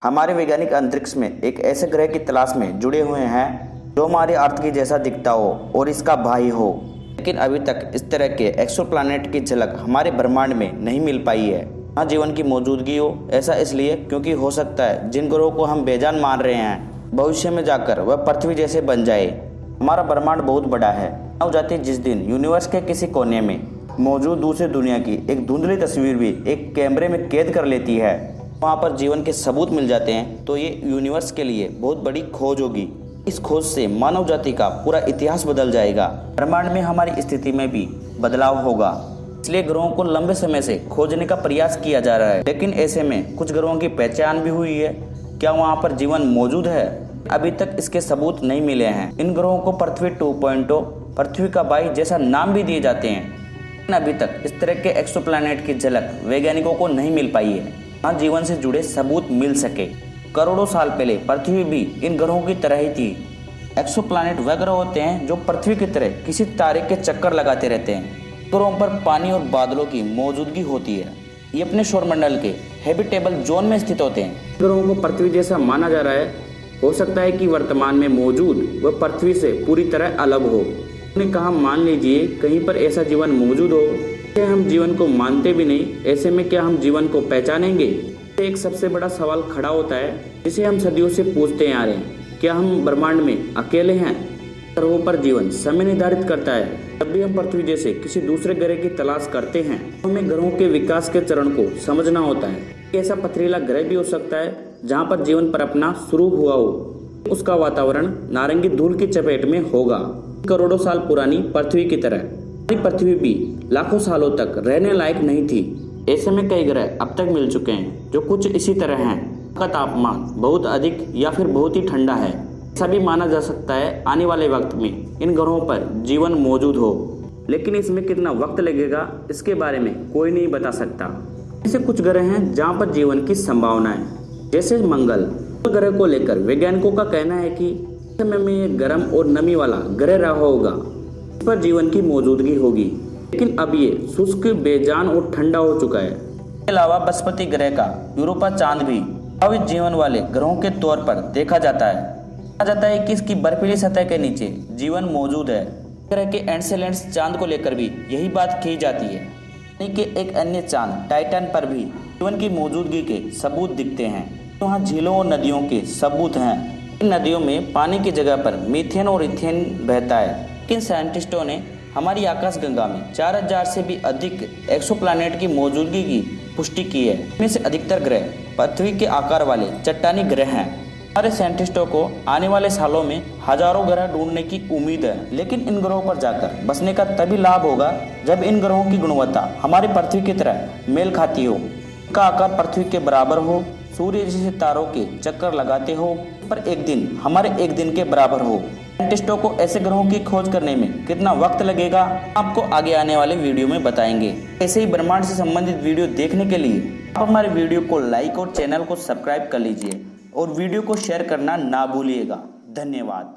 हमारे वैज्ञानिक अंतरिक्ष में एक ऐसे ग्रह की तलाश में जुड़े हुए हैं जो हमारे अर्थ के जैसा दिखता हो और इसका भाई हो, लेकिन अभी तक इस तरह के एक्सोप्लैनेट की झलक हमारे ब्रह्मांड में नहीं मिल पाई है। यहाँ जीवन की मौजूदगी हो, ऐसा इसलिए क्योंकि हो सकता है जिन ग्रहों को हम बेजान मान रहे हैं भविष्य में जाकर वह पृथ्वी जैसे बन जाए। हमारा ब्रह्मांड बहुत बड़ा है। मानव जाति जिस दिन यूनिवर्स के किसी कोने में मौजूद दूसरी दुनिया की एक धुंधली तस्वीर भी एक कैमरे में कैद कर लेती है, वहाँ पर जीवन के सबूत मिल जाते हैं, तो ये यूनिवर्स के लिए बहुत बड़ी खोज होगी। इस खोज से मानव जाति का पूरा इतिहास बदल जाएगा। ब्रह्मांड में हमारी स्थिति में भी बदलाव होगा। इसलिए ग्रहों को लंबे समय से खोजने का प्रयास किया जा रहा है, लेकिन ऐसे में कुछ ग्रहों की पहचान भी हुई है। क्या वहाँ पर जीवन मौजूद है? अभी तक इसके सबूत नहीं मिले हैं। इन ग्रहों को पृथ्वी 2.0, पृथ्वी का भाई जैसा नाम भी दिए जाते हैं, लेकिन अभी तक इस तरह के एक्सोप्लैनेट की झलक वैज्ञानिकों को नहीं मिल पाई है। यहाँ जीवन से जुड़े सबूत मिल सके। करोड़ों साल पहले पृथ्वी भी इन ग्रहों की तरह ही थी। एक्सोप्लैनेट वह ग्रह होते हैं जो पृथ्वी की तरह किसी तारे के चक्कर लगाते रहते हैं। ग्रहों पर पानी और बादलों की मौजूदगी होती है। ये अपने सौरमंडल के हैबिटेबल जोन में स्थित होते हैं। ग्रहों को पृथ्वी जैसा माना जा रहा है। हो सकता है कि वर्तमान में मौजूद वह पृथ्वी से पूरी तरह अलग हो। उन्होंने कहा, मान लीजिए कहीं पर ऐसा जीवन मौजूद हो जिसे हम जीवन को मानते भी नहीं, ऐसे में क्या हम जीवन को पहचानेंगे? एक सबसे बड़ा सवाल खड़ा होता है जिसे हम सदियों से पूछते आ रहे हैं, क्या हम ब्रह्मांड में अकेले हैं? ग्रहों पर जीवन समय निर्धारित करता है। जब भी हम पृथ्वी जैसे किसी दूसरे ग्रह की तलाश करते हैं तो हमें ग्रहों के विकास के चरण को समझना होता है। ऐसा पथरीला ग्रह भी हो सकता है जहाँ पर जीवन पर अपना शुरू हुआ हो। उसका वातावरण नारंगी धूल की चपेट में होगा। करोड़ों साल पुरानी पृथ्वी की तरह हमारी पृथ्वी भी लाखों सालों तक रहने लायक नहीं थी। ऐसे में कई ग्रह अब तक मिल चुके हैं जो कुछ इसी तरह हैं। का तापमान बहुत अधिक या फिर बहुत ही ठंडा है। ऐसा भी माना जा सकता है आने वाले वक्त में इन ग्रहों पर जीवन मौजूद हो, लेकिन इसमें कितना वक्त लगेगा इसके बारे में कोई नहीं बता सकता। ऐसे कुछ ग्रह हैं जहाँ पर जीवन की संभावना है, जैसे मंगल। ग्रह को लेकर वैज्ञानिकों का कहना है कि समय में ये गर्म और नमी वाला ग्रह रहा होगा, इस पर जीवन की मौजूदगी होगी, लेकिन अब ये शुष्क, बेजान और ठंडा हो चुका है। इसके अलावा बृहस्पति ग्रह का यूरोपा चांद भी अवित जीवन वाले ग्रहों के तौर पर देखा जाता है। कहा जाता है कि इसकी बर्फीली सतह के नीचे जीवन मौजूद है। ग्रह के एनसेलेड्स चांद को लेकर भी यही बात कही जाती है। यानी कि एक अन्य चांद टाइटन पर भी जीवन की मौजूदगी के सबूत दिखते हैं। वहाँ झीलों और नदियों के सबूत हैं। इन नदियों में पानी की जगह पर मीथेन और इथेन बहता है। लेकिन साइंटिस्टों ने हमारी आकाशगंगा में 4000 से भी अधिक एक्सोप्लैनेट की मौजूदगी की पुष्टि की है। इनमें से अधिकतर ग्रह पृथ्वी के आकार वाले चट्टानी ग्रह हैं। हमारे साइंटिस्टों को आने वाले सालों में हजारों ग्रह ढूंढने की उम्मीद है, लेकिन इन ग्रहों पर जाकर बसने का तभी लाभ होगा जब इन ग्रहों की गुणवत्ता हमारी पृथ्वी की तरह मेल खाती हो, इनका आकार पृथ्वी के बराबर हो, सूर्य जैसे तारों के चक्कर लगाते हो, पर एक दिन हमारे एक दिन के बराबर हो। साइंटिस्टों को ऐसे ग्रहों की खोज करने में कितना वक्त लगेगा आपको आगे आने वाले वीडियो में बताएंगे। ऐसे ही ब्रह्मांड से संबंधित वीडियो देखने के लिए आप हमारे वीडियो को लाइक और चैनल को सब्सक्राइब कर लीजिए और वीडियो को शेयर करना ना भूलिएगा। धन्यवाद।